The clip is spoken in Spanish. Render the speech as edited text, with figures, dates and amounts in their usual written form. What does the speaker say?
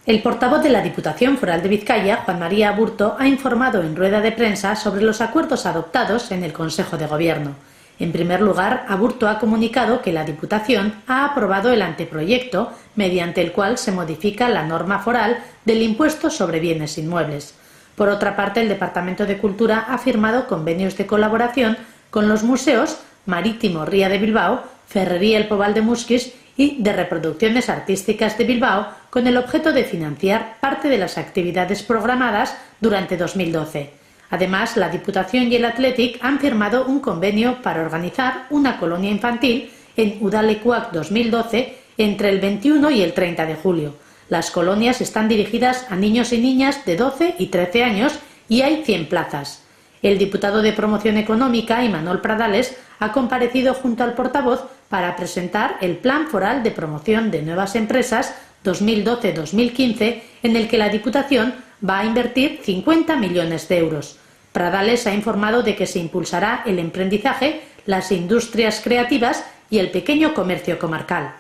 El portavoz de la Diputación Foral de Vizcaya, Juan María Aburto, ha informado en rueda de prensa sobre los acuerdos adoptados en el Consejo de Gobierno. En primer lugar, Aburto ha comunicado que la Diputación ha aprobado el anteproyecto mediante el cual se modifica la norma foral del impuesto sobre bienes inmuebles. Por otra parte, el Departamento de Cultura ha firmado convenios de colaboración con los museos Marítimo Ría de Bilbao, Ferrería El Pobal de Musquis y de Reproducciones Artísticas de Bilbao, con el objeto de financiar parte de las actividades programadas durante 2012. Además, la Diputación y el Athletic han firmado un convenio para organizar una colonia infantil en Udalekuak 2012 entre el 21 y el 30 de julio. Las colonias están dirigidas a niños y niñas de 12 y 13 años y hay 100 plazas. El diputado de Promoción Económica, Imanol Pradales, ha comparecido junto al portavoz para presentar el Plan Foral de Promoción de Nuevas Empresas 2012-2015, en el que la Diputación va a invertir 50 millones de euros. Pradales ha informado de que se impulsará el emprendizaje, las industrias creativas y el pequeño comercio comarcal.